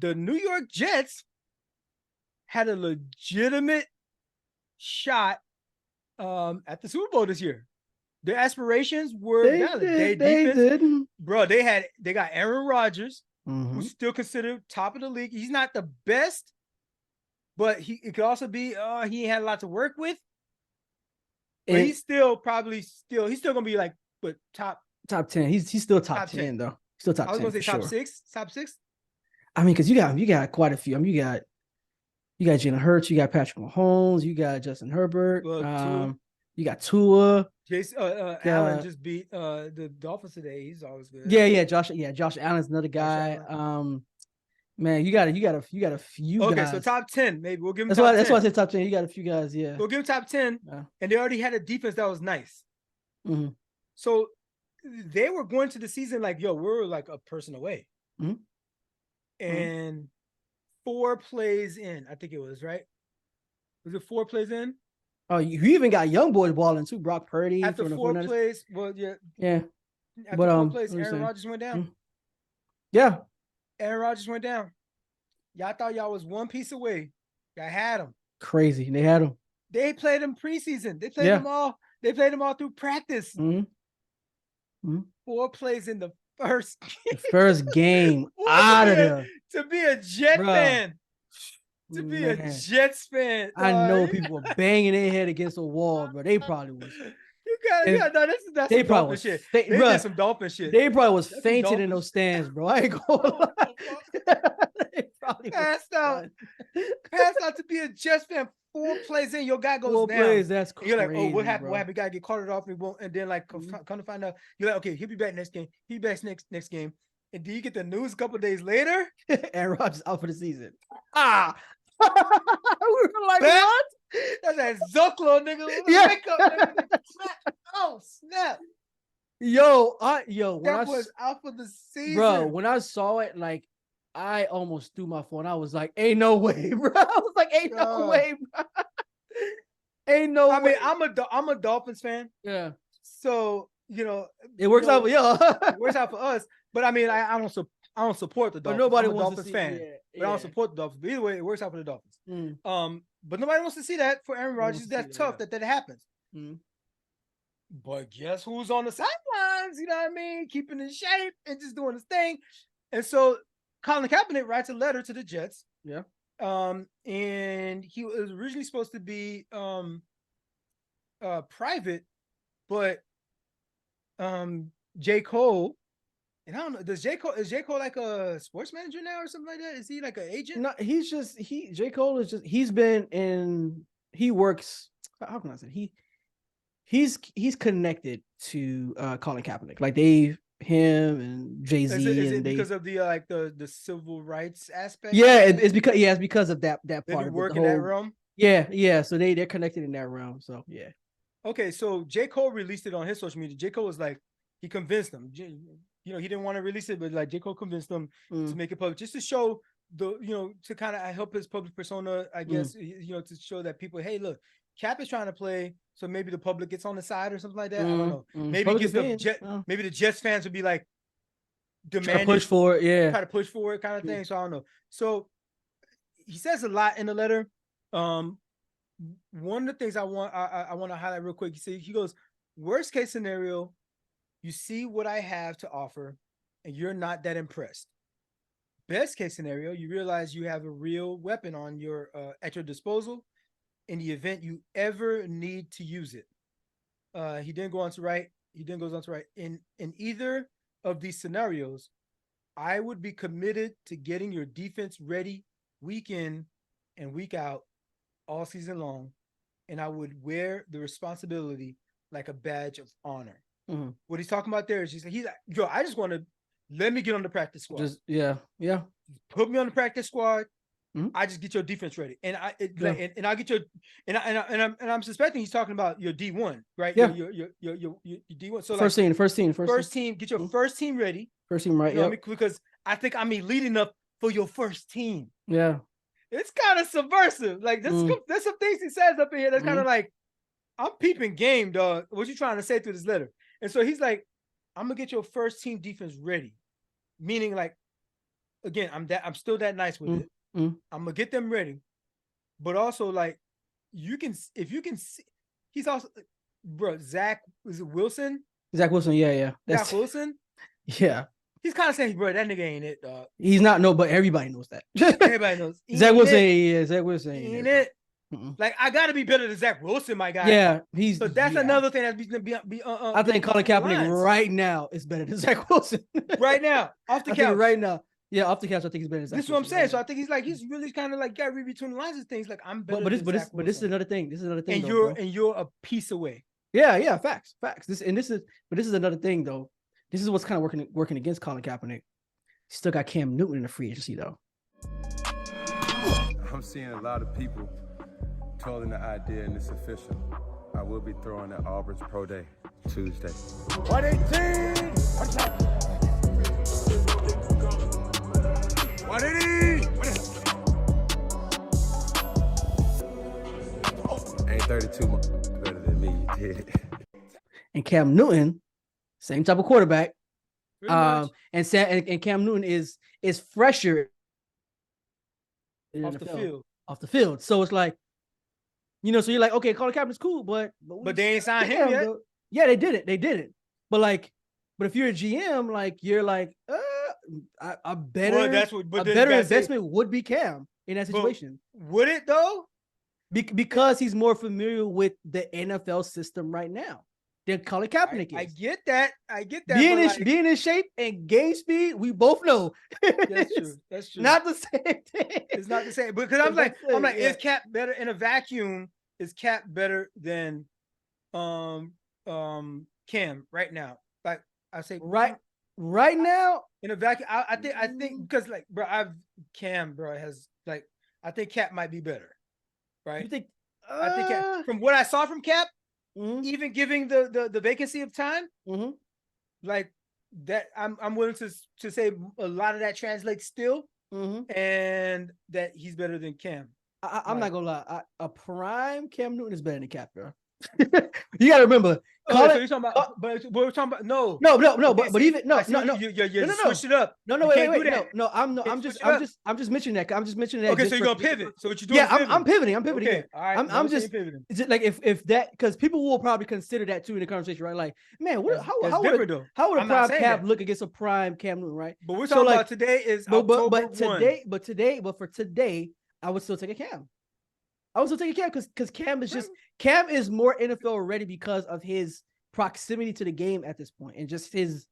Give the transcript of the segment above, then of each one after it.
the New York Jets had a legitimate shot at the Super Bowl this year. Their aspirations were valid. They did. Bro, they got Aaron Rodgers, who's still considered top of the league. He's not the best, but it could also be he had a lot to work with. But he's still gonna be like top 10. He's still top 10 though. Still top 10. I was gonna say top six. Top six. I mean, because you got quite a few. I mean, you got Jalen Hurts, you got Patrick Mahomes, you got Justin Herbert, you got Tua. Allen just beat the Dolphins today. He's always good. Yeah, Josh Allen's another guy. Man, you got a few okay, guys. So top 10, maybe we'll give him. That's why I said top 10. You got a few guys, yeah. We'll give him top 10, and they already had a defense that was nice. Mm-hmm. So they were going to the season like, yo, we're like a person away. Mm-hmm. And 4 plays in, I think it was, right? Was it 4 plays in? Oh, you even got young boys balling too. Brock Purdy. After 4 plays, well, yeah. Yeah. After 4 plays, Aaron Rodgers went down. Mm-hmm. Yeah. Aaron Rodgers went down. Y'all thought y'all was one piece away. Y'all had him. Crazy. They had him. They played him preseason. They played them all. They played them all through practice. Mm-hmm. 4 plays in the first game out of there. To be a Jet fan. To be a Jets fan. I know people were banging their head against a wall, bro. They probably was. That's some Dolphin shit. They did some Dolphin shit. They probably was fainting in those stands, bro. I ain't gonna lie. They probably passed out. Passed out to be a Jets fan. 4 plays in, your guy goes 4 down. Plays, that's crazy. You're like, oh, what happened? Bro. What happened? Gotta get carted off, and then like come to find out, you're like, okay, he'll be back next game. He'll be back next game. And do you get the news a couple of days later? Aaron Rodgers out for the season. We were like, what? That's that Zucklo nigga. Yeah. Oh, snap. Yo, that was out for the season. Bro, when I saw it, like, I almost threw my phone. I was like, ain't no way, bro. I was like, ain't no way, bro. Ain't no way. I mean, I'm a Dolphins fan. Yeah. So, it works out for y'all. It works out for us. But I mean, I don't support the Dolphins. But nobody I'm a wants Dolphins to see, fan. But I don't support the Dolphins. But either way, it works out for the Dolphins. But nobody wants to see that for Aaron Rodgers. That's tough that happens. But guess who's on the sidelines? You know what I mean? Keeping in shape and just doing his thing. And so Colin Kaepernick writes a letter to the Jets. Yeah. And he was originally supposed to be private, but J. Cole, and I don't know, is J. Cole like a sports manager now or something like that? Is he like an agent? No, J. Cole is just, he works, how can I say, he's connected to Colin Kaepernick. Like him and Jay-Z. Is it because of the civil rights aspect? Yeah, it's because of that part. They work in that realm? Yeah. So they're connected in that realm. So yeah. Okay, so J. Cole released it on his social media. J. Cole was like, he convinced them. He didn't want to release it, but like J. Cole convinced them to make it public, just to show to kind of help his public persona, I guess, to show that people, hey, look, Cap is trying to play, so maybe the public gets on the side or something like that. I don't know. Maybe maybe the Jets fans would be like demanding, try to push for it, kind of thing. So I don't know. So he says a lot in the letter. One of the things I want to highlight real quick. He goes, worst case scenario, you see what I have to offer, and you're not that impressed. Best case scenario, you realize you have a real weapon on your at your disposal in the event you ever need to use it. He then goes on to write, in either of these scenarios, I would be committed to getting your defense ready week in and week out all season long, and I would wear the responsibility like a badge of honor. What he's talking about there is he's like, yo, I just want to let me get on the practice squad. Put me on the practice squad. I just get your defense ready, and I'll get your and I'm suspecting he's talking about your D1, right? Yeah. Your D1. So first team. Get your first team ready. First team, right? Yeah. Because I think I'm elite enough for your first team. Yeah. It's kind of subversive. Like there's some things he says up in here that's kind of like, I'm peeping game, dog. What you trying to say through this letter? And so he's like, I'm gonna get your first team defense ready, meaning like, again, I'm still that nice with it. I'm gonna get them ready, but also like if you can see, he's also, bro. Zach, is it Wilson? Zach Wilson, yeah. Zach Wilson. Yeah. He's kind of saying, bro, that nigga ain't it, dog. He's not, no, but everybody knows that. Everybody knows. Zach Wilson, Zach Wilson ain't it. Like, I gotta be better than Zach Wilson, my guy. Yeah, so that's another thing that's be I think Colin Kaepernick right now is better than Zach Wilson. Right now, off the couch. Right now. Yeah, off the couch, I think he's better than Zach. This is what I'm saying. So I think he's really kind of like got to read between the lines of things. Like, I'm better. But this is another thing. And you're a piece away. Yeah, facts. This is another thing though. This is what's kind of working against Colin Kaepernick. Still got Cam Newton in the free agency though. I'm seeing a lot of people trolling the idea, and it's official. I will be throwing at Auburn's Pro Day Tuesday. 118! Watch out! 180! Ain't 32 better than me, you did. And Cam Newton, same type of quarterback. And Cam Newton is fresher off the field. So it's like, so you're like, okay, Colin Kaepernick's cool, but they ain't signed him yet. Yeah, they didn't. But if you're a GM, like you're like, a better investment would be Cam in that situation. Would it though? Because he's more familiar with the NFL system right now than Colin Kaepernick is. I get that. Being in shape and game speed, we both know. That's true. Not the same thing. It's not the same. Because I'm like, is Cap better in a vacuum? Is Cap better than Cam right now? Like I say, right now in a vacuum. I think because like, bro, Cam, bro, has like, I think Cap might be better. Right? You think? I think Cap, from what I saw from Cap, even giving the vacancy of time, like that, I'm willing to say a lot of that translates still, and that he's better than Cam. I'm not gonna lie, a prime Cam Newton is better than Cap, bro. You gotta remember. So you're talking about, but we're talking about no, but even no. You switch it up. Wait. No, I'm just mentioning that. I'm just mentioning that. Okay, so you're gonna pivot. So what you doing? Yeah, I'm pivoting. Okay, all right. I'm just pivoting. Like if that, because people will probably consider that too in the conversation, right? Like, man, how would a prime Cap look against a prime Cam Newton, right? But we're talking about today is October 1. But for today, I would still take a Cam. I would still take a Cam because Cam is more NFL ready because of his proximity to the game at this point and just his.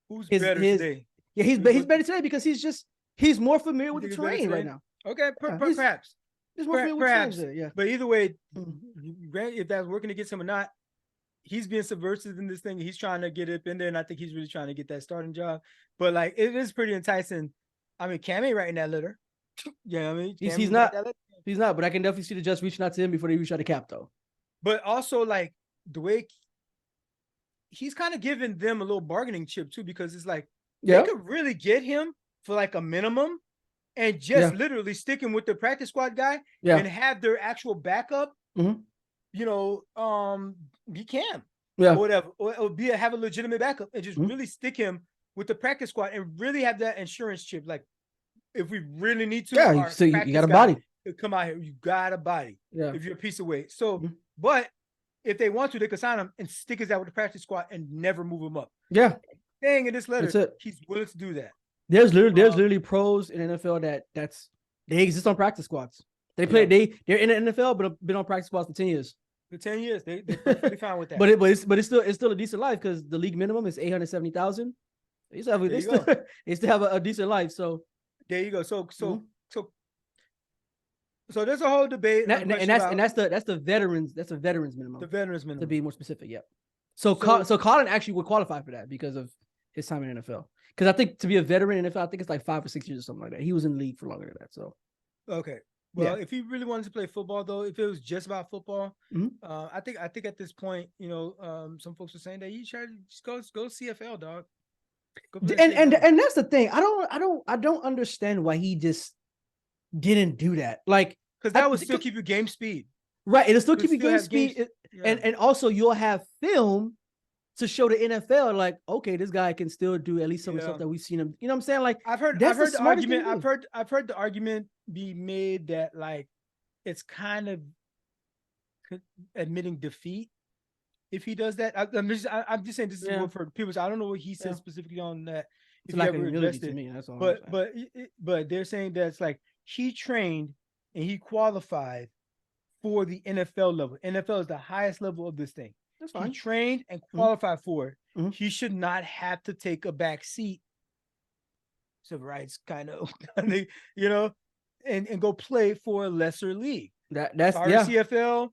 Who's better today? Yeah, he's better today because he's more familiar with the terrain right now. Okay, perhaps. He's more familiar with the terrain, yeah. But either way, if that's working against him or not, he's being subversive in this thing. He's trying to get up in there, and I think he's really trying to get that starting job. But like, it is pretty enticing. I mean, Cam ain't writing that letter. Yeah, I mean, he's not. He's not, but I can definitely see the Jets reaching out to him before they reach out to Cap, though. But also, like, the way he's kind of giving them a little bargaining chip, too, because it's like, they could really get him for, like, a minimum and just literally stick him with the practice squad guy and have their actual backup, be Cam. Or whatever. Or have a legitimate backup and just really stick him with the practice squad and really have that insurance chip. Like, if we really need to. Yeah, so you got a body. Come out here, you got a body. Yeah. If you're a piece of weight. So, but if they want to, they could sign him and stick his out with the practice squad and never move him up. Yeah. Saying in this letter, he's willing to do that. There's literally pros in the NFL they exist on practice squads. They play. They're in the NFL, but have been on practice squads for 10 years. For 10 years, they're pretty fine with that. But it's still a decent life because the league minimum is $870,000. They still have a decent life. So there you go. So there's a whole debate, that's the veterans. That's a veterans minimum. The veterans minimum, to be more specific. Yeah. So Colin actually would qualify for that because of his time in the NFL. Because I think to be a veteran in the NFL, I think it's like 5 or 6 years or something like that. He was in the league for longer than that. So okay. Well, if he really wanted to play football, though, if it was just about football, I think at this point, some folks are saying that you should just go CFL, dog. And that's the thing. I don't understand why he just didn't do that. Like, because that would still keep your game speed. Right. It'll still keep your game speed. And also you'll have film to show the NFL, like, okay, this guy can still do at least some of the stuff that we've seen him. You know what I'm saying? Like, I've heard the argument. I've heard the argument be made that like it's kind of admitting defeat if he does that. I'm just saying this is what for people. I don't know what he said specifically on that. It's like humility to me. That's all. But they're saying that it's like he trained and he qualified for the NFL level. NFL is the highest level of this thing. That's fine. He trained and qualified for it. Mm-hmm. He should not have to take a back seat. Civil rights kind of, you know, and go play for a lesser league. That's CFL.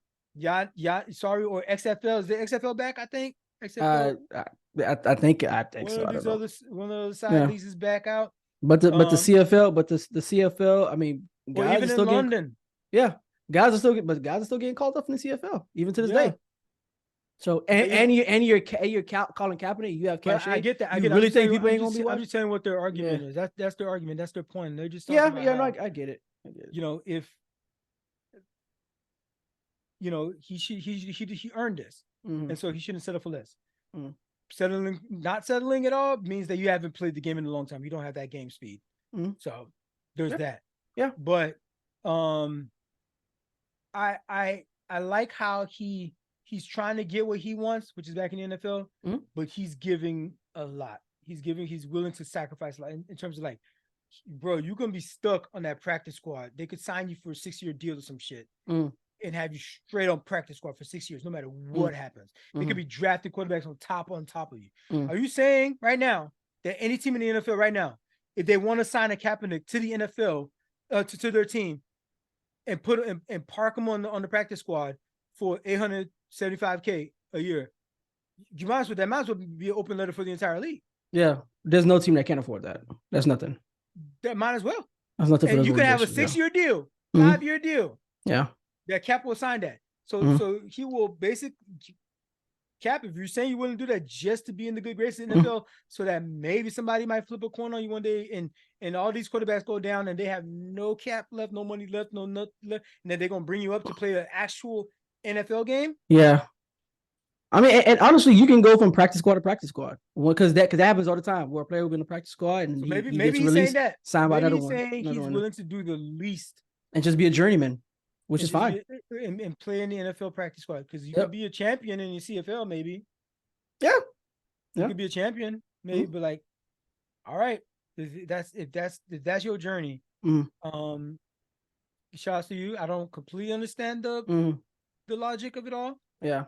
Sorry, or XFL. Is the XFL back? I think. XFL. I think so. One of those side leagues is back out. But the CFL, the CFL. I mean, guys even are still in London. Guys are still getting called up in the CFL even to this day. So and you're calling Kaepernick. You have cash. I get that. You really think people ain't gonna be watching? I'm just saying what their argument is. That's their argument. That's their point. They're just I get it. You know, if you know he earned this, and so he shouldn't settle for less. Not settling at all means that you haven't played the game in a long time. You don't have that game speed. So there's that. Yeah. But I like how he's trying to get what he wants, which is back in the NFL, but he's giving a lot. He's willing to sacrifice a lot in terms of like, bro, you're going to be stuck on that practice squad. They could sign you for a 6-year deal or some shit and have you straight on practice squad for 6 years, no matter what happens. They could be drafted quarterbacks on top of you. Are you saying right now that any team in the NFL right now, if they want to sign a Kaepernick to the NFL, to their team and put and park them on the practice squad for $875K a year, you might as well be an open letter for the entire league. Yeah, there's no team that can't afford that. That's nothing. That might as well. That's nothing. And you can have a 6-year deal, 5-year deal. Yeah, that Cap will sign that. So he will basically Cap. If you're saying you're willing to do that just to be in the good graces of the NFL, so that maybe somebody might flip a coin on you one day, and all these quarterbacks go down and they have no cap left, no money left, no nothing left, and then they're gonna bring you up to play an actual NFL game. Yeah, I mean, and honestly, you can go from practice squad to practice squad because that happens all the time where a player will be in the practice squad and so he maybe gets he's released, saying that signed by another he's one. Saying he's willing to do the least and just be a journeyman, which is fine, and play in the NFL practice squad because you could be a champion in your CFL maybe. Yeah, you could be a champion maybe, but like, all right, if that's your journey. Shout out to you. I don't completely understand the logic of it all. Yeah.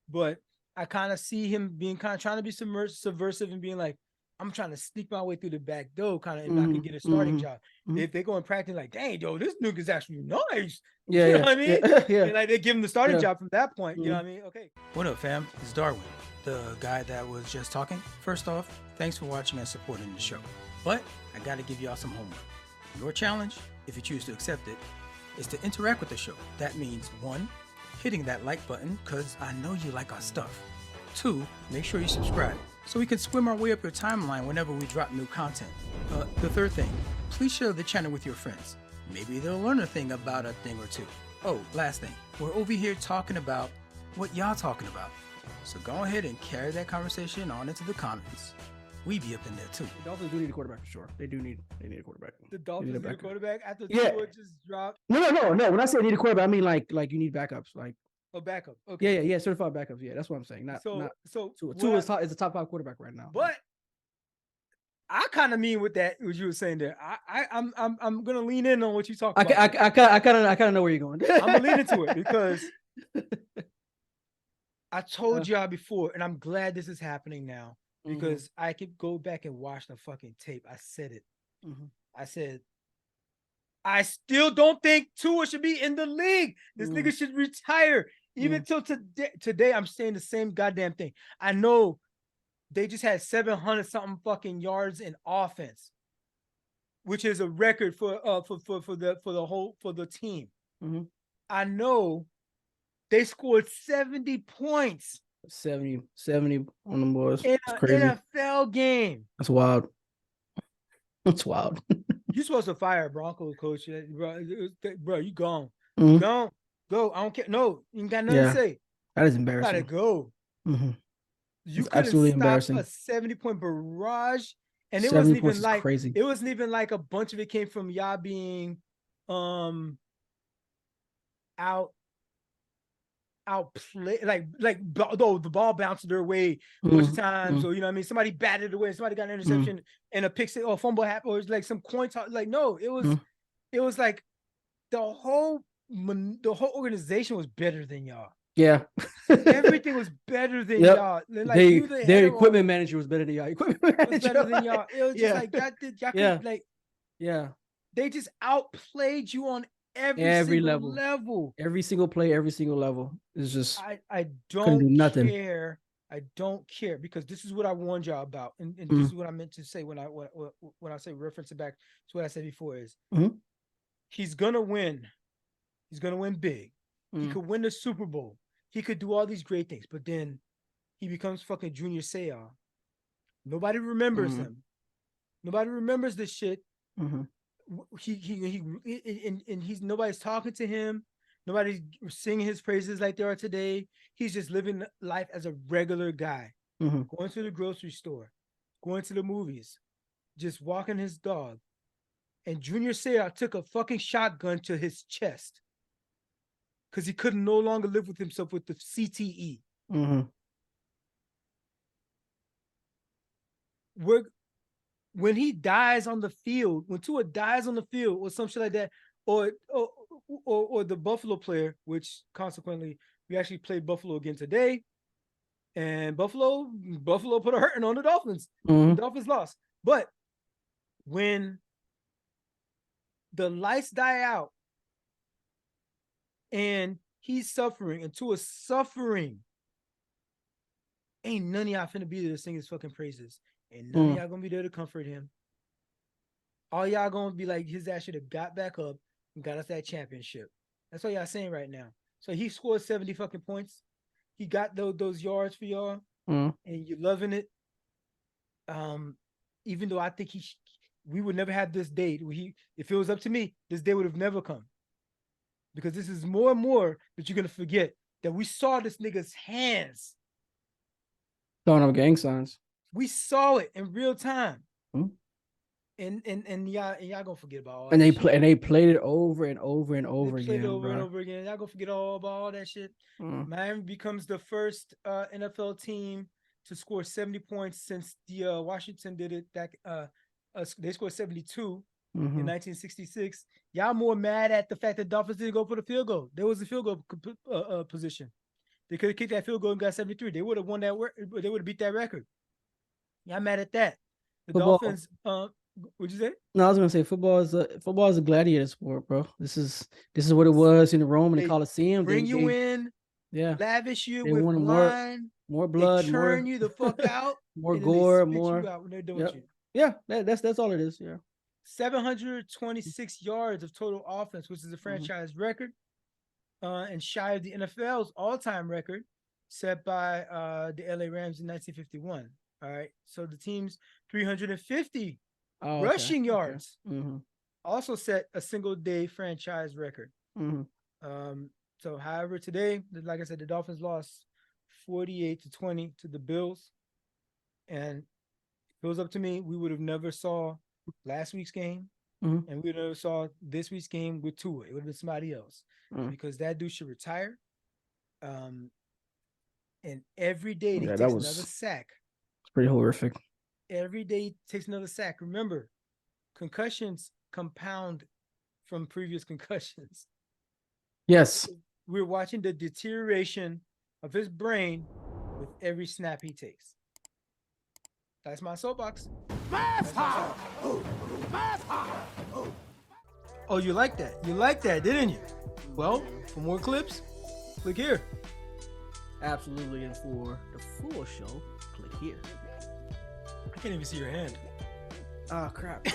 But I kind of see him being kind of trying to be subversive and being like, I'm trying to sneak my way through the back door, kind of, and I can get a starting job. If they go and practice, like, dang, yo, this nigga's actually nice. Yeah, you know what I mean? Yeah. And like they give him the starting job from that point. You know what I mean? Okay. What up, fam? It's Darwin, the guy that was just talking. First off, thanks for watching and supporting the show. But I got to give y'all some homework. Your challenge, if you choose to accept it, is to interact with the show. That means 1, hitting that like button, because I know you like our stuff. 2, make sure you subscribe so we can swim our way up your timeline whenever we drop new content. The third thing, please share the channel with your friends. Maybe they'll learn a thing about a thing or two. Oh, last thing, we're over here talking about what y'all talking about. So go ahead and carry that conversation on into the comments. We be up in there too. The Dolphins do need a quarterback for sure. They need a quarterback. The Dolphins need a quarterback after Tua just dropped. No. When I say need a quarterback, I mean like you need backups. Like a backup. Okay. Yeah. Certified backups. Yeah, that's what I'm saying. Tua is a top 5 quarterback right now. But I kind of mean with that what you were saying there. I'm gonna lean in on what you talk about. I kind of know where you're going. I'm gonna lean into it because I told y'all before, and I'm glad this is happening now because I could go back and watch the fucking tape. I said it. I said, I still don't think Tua should be in the league. This nigga should retire. Even till today, I'm saying the same goddamn thing. I know they just had 700 something fucking yards in offense, which is a record for the team. I know they scored 70 points. 70 on them boys. In an crazy NFL game. That's wild. That's wild. You're supposed to fire a Broncos coach, bro. You gone. Go. I don't care. No, you ain't got nothing to say. That is embarrassing. You gotta go. Mm-hmm. You It's couldn't absolutely stop embarrassing. a 70-point barrage, and 70 points is crazy. it wasn't even like a bunch of it came from y'all being outplay, though the ball bounced their way a bunch of times, or you know what I mean, somebody batted away, somebody got an interception and a pick six or fumble happened, or it's like some coin toss. Like, no, it was like the whole organization was better than y'all. Yeah. Everything was better than Yep. y'all. Like Their equipment manager was better than y'all. Equipment manager was better than y'all. It was just Yeah. like y'all Yeah. could, like, Yeah. they just outplayed you on every single level. Every single play, every single level. Is just I couldn't do don't nothing. care. I don't care, because this is what I warned y'all about, and this is what I meant to say when I say reference it back to what I said before is he's gonna win. He's gonna win big. He could win the Super Bowl. He could do all these great things, but then he becomes fucking Junior Seau. Nobody remembers him. Nobody remembers this shit. He's nobody's talking to him. Nobody's singing his praises like they are today. He's just living life as a regular guy, going to the grocery store, going to the movies, just walking his dog. And Junior Seau took a fucking shotgun to his chest because he could no longer live with himself with the CTE. When he dies on the field, when Tua dies on the field or some shit like that, or the Buffalo player, which consequently we actually played Buffalo again today, and Buffalo put a hurting on the Dolphins. The Dolphins lost. But when the lights die out and he's suffering and Tua's suffering, ain't none of y'all finna be there to sing his fucking praises. And none of y'all gonna be there to comfort him. All y'all gonna be like, his ass should have got back up and got us that championship. That's what y'all saying right now. So he scored 70 fucking points. He got those yards for y'all, and you're loving it. Even though I think we would never have this day. If it was up to me, this day would have never come. Because this is more and more that you're gonna forget that we saw this nigga's hands. Throwing up gang signs. We saw it in real time. And y'all gonna forget about all and that they played it over and over and over again. Over and over again. Y'all gonna forget about all that shit. Miami becomes the first NFL team to score 70 points since the Washington did it back. They scored 72 in 1966. Y'all more mad at the fact that Dolphins didn't go for the field goal. There was a field goal position. They could have kicked that field goal and got 73. They would have won that. They would have beat that record. Y'all mad at that? The Dolphins. What'd you say? No, I was gonna say football is a gladiator sport, bro. This is what it was in Rome and the Coliseum. Bring you in, lavish you with wine, more blood, churn you the fuck out, more gore, more. You out when they're done with you. Yeah, that's all it is. Yeah, 726 yards of total offense, which is a franchise record, and shy of the NFL's all-time record set by the LA Rams in 1951. All right, so the team's 350 rushing yards also set a single-day franchise record. So, however, today, like I said, the Dolphins lost 48-20 to the Bills, and if it was up to me, we would have never saw last week's game, and we would never saw this week's game with Tua. It would have been somebody else because that dude should retire. And every day he takes another sack. It's pretty horrific. Every day he takes another sack. Remember, concussions compound from previous concussions. Yes. We're watching the deterioration of his brain with every snap he takes. That's my soapbox. Oh, you like that? You like that, didn't you? Well, for more clips, click here. Absolutely, and for the full show, click here. I can't even see your hand. Oh, crap.